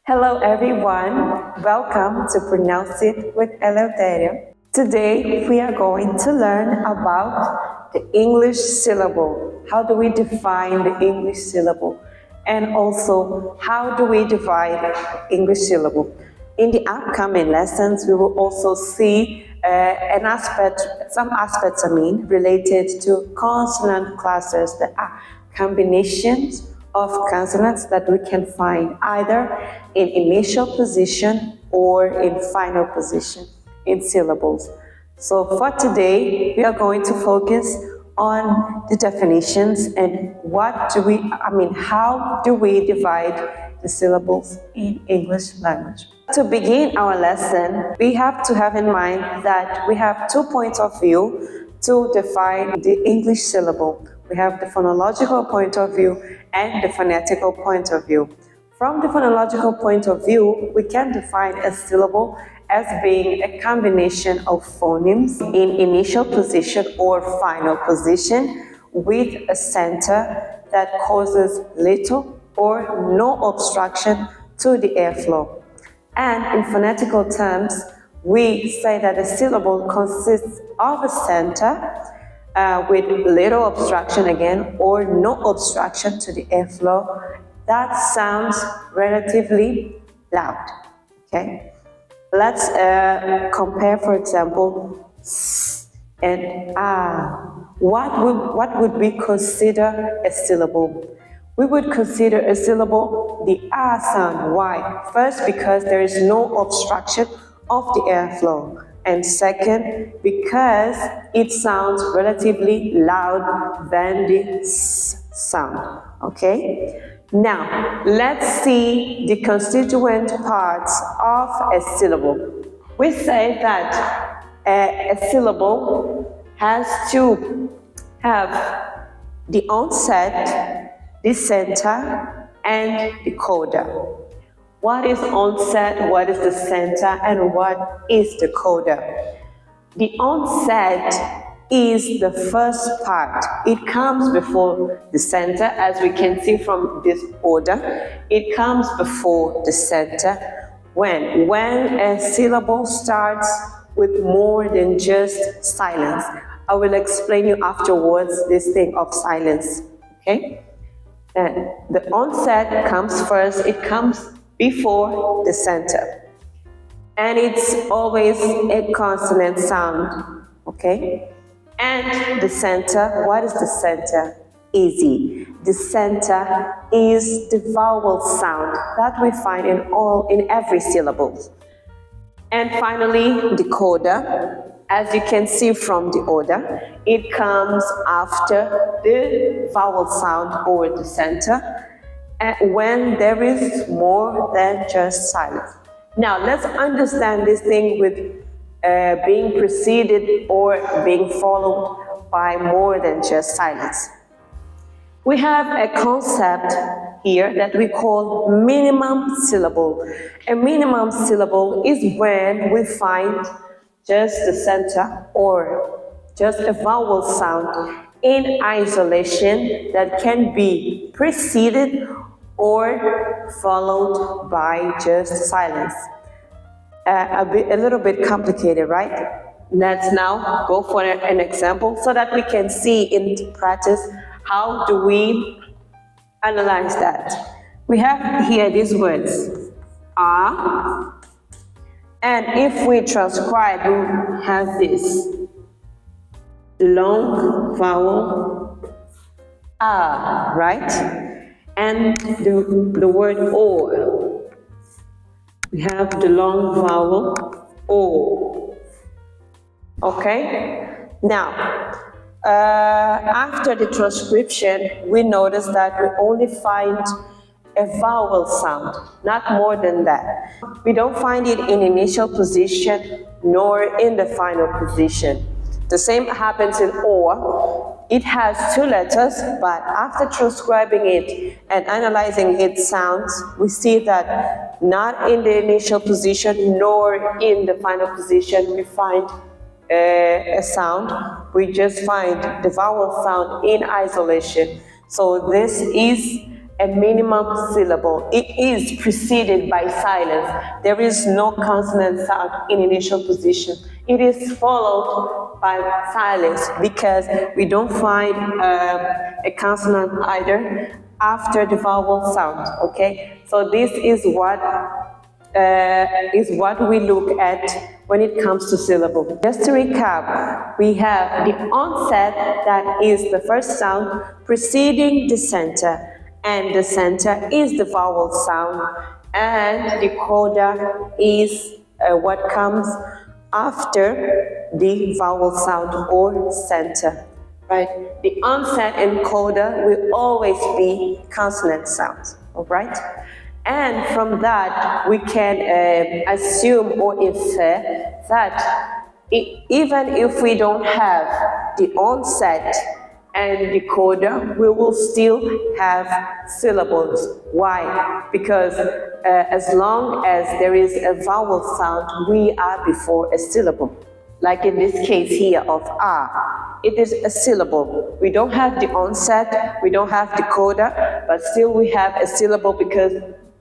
Hello everyone, welcome to Pronounce It with Eleuterio. Today we are going to learn about the English syllable. How do we define the English syllable? And also, how do we divide English syllable? In the upcoming lessons, we will also see some aspects, related to consonant clusters that are combinations of consonants that we can find either in initial position or in final position in syllables. So for today, we are going to focus on the definitions and how do we divide the syllables in English language. To begin our lesson, we have to have in mind that we have 2 points of view to define the English syllable. We have the phonological point of view and the phonetical point of view. From the phonological point of view, we can define a syllable as being a combination of phonemes in initial position or final position with a center that causes little or no obstruction to the airflow. And in phonetical terms, we say that a syllable consists of a center with little obstruction again or no obstruction to the airflow that sounds relatively loud. Okay, let's compare, for example, s and ah. What would we consider a syllable? We would consider a syllable the ah sound. Why? First, because there is no obstruction of the airflow. And second, because it sounds relatively loud than the s sound, okay? Now, let's see the constituent parts of a syllable. We say that a syllable has to have the onset, the center, and the coda. What is onset, what is the center, and what is the coda? The onset is the first part. It comes before the center, as we can see from this order. It comes before the center when a syllable starts with more than just silence. I will explain you afterwards this thing of silence, okay? And the onset comes first, it comes before the center. And it's always a consonant sound, okay? And the center, what is the center? Easy. The center is the vowel sound that we find in every syllable. And finally, the coda. As you can see from the order, it comes after the vowel sound or the center when there is more than just silence. Now, let's understand this thing with being preceded or being followed by more than just silence. We have a concept here that we call minimum syllable. A minimum syllable is when we find just the center or just a vowel sound in isolation that can be preceded or followed by just silence. A little bit complicated, right? Let's now go for an example so that we can see in practice how do we analyze that. We have here these words, ah, and if we transcribe, we have this long vowel ah, right? And the word o. We have the long vowel o. Okay? Now, after the transcription, we notice that we only find a vowel sound, not more than that. We don't find it in initial position nor in the final position. The same happens in O. It has 2 letters, but after transcribing it and analyzing its sounds, we see that not in the initial position nor in the final position we find a sound. We just find the vowel sound in isolation. So this is a minimum syllable. It is preceded by silence. There is no consonant sound in initial position. It is followed by silence because we don't find a consonant either after the vowel sound, okay? So this is what we look at when it comes to syllable. Just to recap, we have the onset, that is the first sound preceding the center, and the center is the vowel sound, and the coda is what comes after the vowel sound or center, right? The onset and coda will always be consonant sounds, all right? And from that, we can assume or infer that even if we don't have the onset and the coda, we will still have syllables. Why? Because as long as there is a vowel sound, we are before a syllable. Like in this case here of ah, it is a syllable. We don't have the onset, we don't have the coda, but still we have a syllable because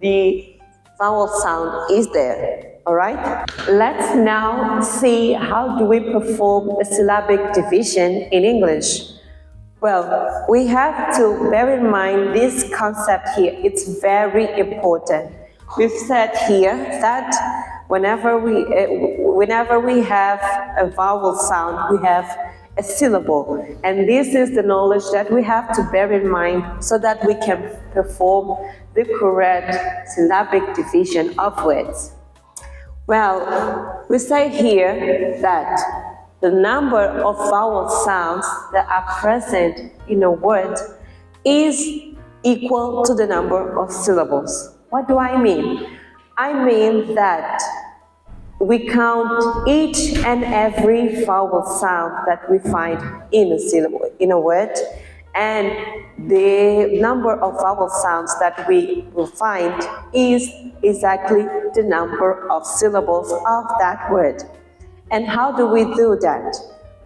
the vowel sound is there, all right? Let's now see how do we perform a syllabic division in English. Well, we have to bear in mind this concept here. It's very important. We've said here that whenever we have a vowel sound, we have a syllable. And this is the knowledge that we have to bear in mind so that we can perform the correct syllabic division of words. Well, we say here that the number of vowel sounds that are present in a word is equal to the number of syllables. What do I mean? I mean that we count each and every vowel sound that we find in a syllable, in a word, and the number of vowel sounds that we will find is exactly the number of syllables of that word. And how do we do that?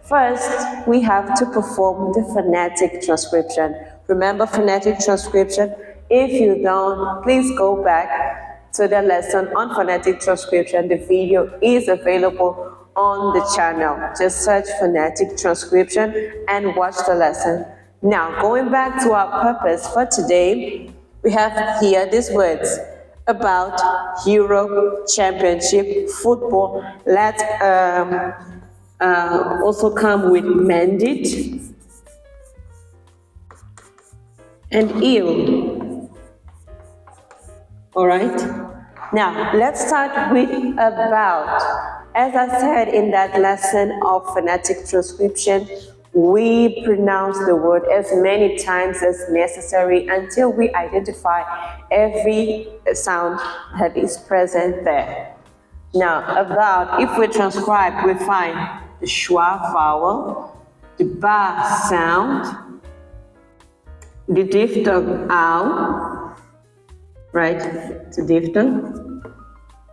First, we have to perform the phonetic transcription. Remember phonetic transcription? If you don't, please go back to the lesson on phonetic transcription. The video is available on the channel. Just search phonetic transcription and watch the lesson. Now, going back to our purpose for today, we have here these words about Europe Championship football. Let's also come with mandate and ill. All right. Now, let's start with about. As I said in that lesson of phonetic transcription, we pronounce the word as many times as necessary until we identify every sound that is present there. Now, about, if we transcribe, we find the schwa vowel, the ba sound, the diphthong ow, right, the diphthong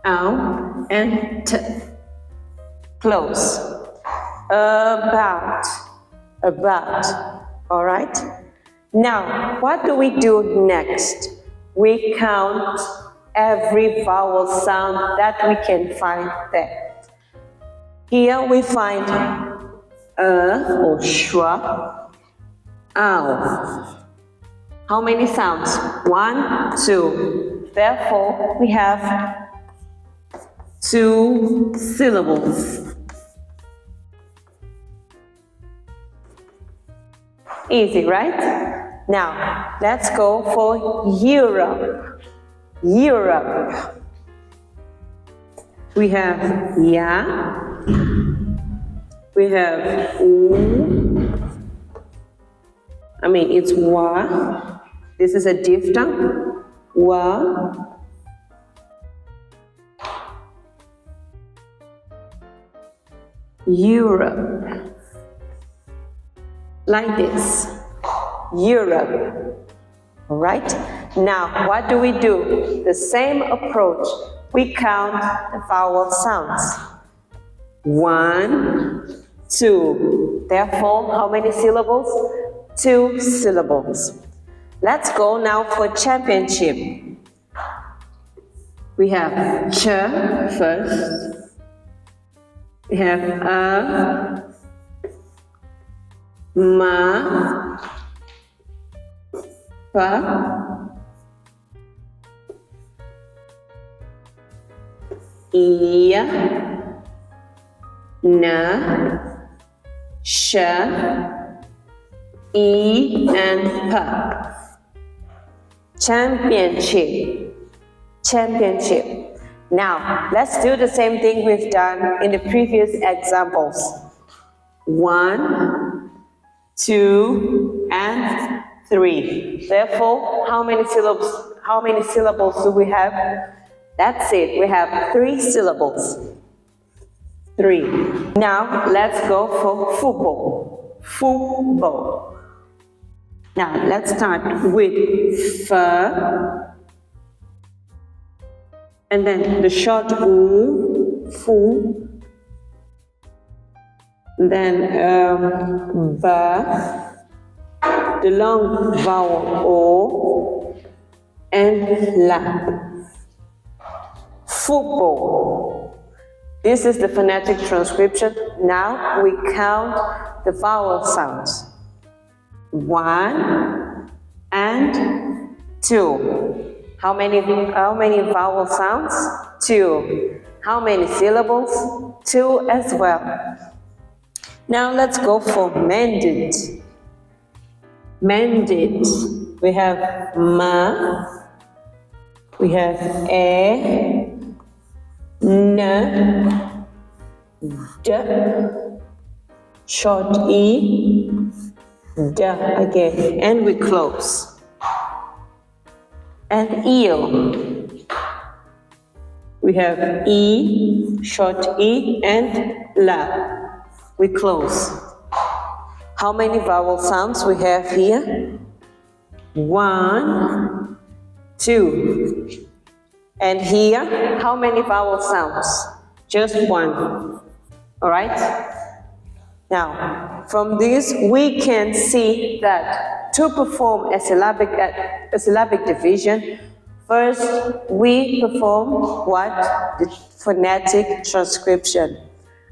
ow, and t. Close. About, all right? Now, what do we do next? We count every vowel sound that we can find there. Here we find or schwa, ow. How many sounds? 1, 2. Therefore, we have 2 syllables. Easy, right? Now, let's go for Europe. Europe. We have ya. We have u. I mean, it's wa. This is a diphthong. Wa. Europe. Like this, Europe, all right? Now, what do we do? The same approach. We count the vowel sounds. 1, 2. Therefore, how many syllables? 2 syllables. Let's go now for championship. We have ch first. We have a, ma, pa, ia, na, sh, e, and pa. Championship. Championship. Now, let's do the same thing we've done in the previous examples. 1, 2, and 3. Therefore, how many syllables do we have? That's it. We have 3 syllables. 3. Now, let's go for football. Football. Now, let's start with f. And then the short u, fu, then ba, the long vowel o, and la. Football. This is the phonetic transcription. Now we count the vowel sounds. 1 and 2. How many vowel sounds? 2. How many syllables? 2 as well. Now let's go for mended. Mended. We have ma, we have e, n, d, short e, d again, and we close. And eel. We have e, short e, and la. We close. How many vowel sounds we have here? 1, 2. And here, how many vowel sounds? Just 1. All right? Now, from this, we can see that to perform a syllabic division, first we perform what? The phonetic transcription.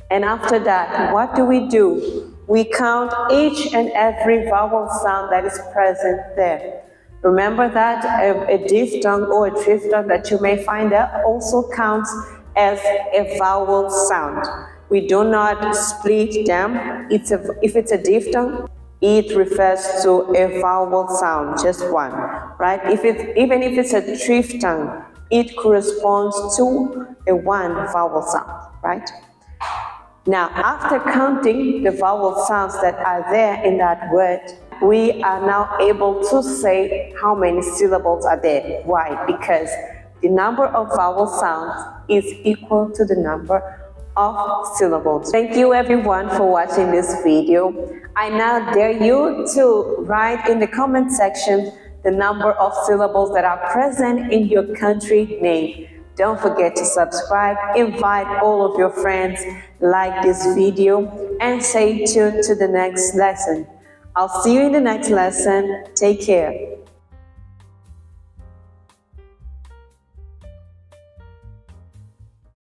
And after that, what do? We count each and every vowel sound that is present there. Remember that a diphthong or a triphthong that you may find there also counts as a vowel sound. We do not split them. If it's a diphthong, it refers to a vowel sound, just one, right? Even if it's a triphthong, it corresponds to a one vowel sound, right? Now, after counting the vowel sounds that are there in that word, we are now able to say how many syllables are there. Why? Because the number of vowel sounds is equal to the number of syllables. Thank you everyone for watching this video. I now dare you to write in the comment section the number of syllables that are present in your country name. Don't forget to subscribe, invite all of your friends, like this video, and stay tuned to the next lesson. I'll see you in the next lesson. Take care.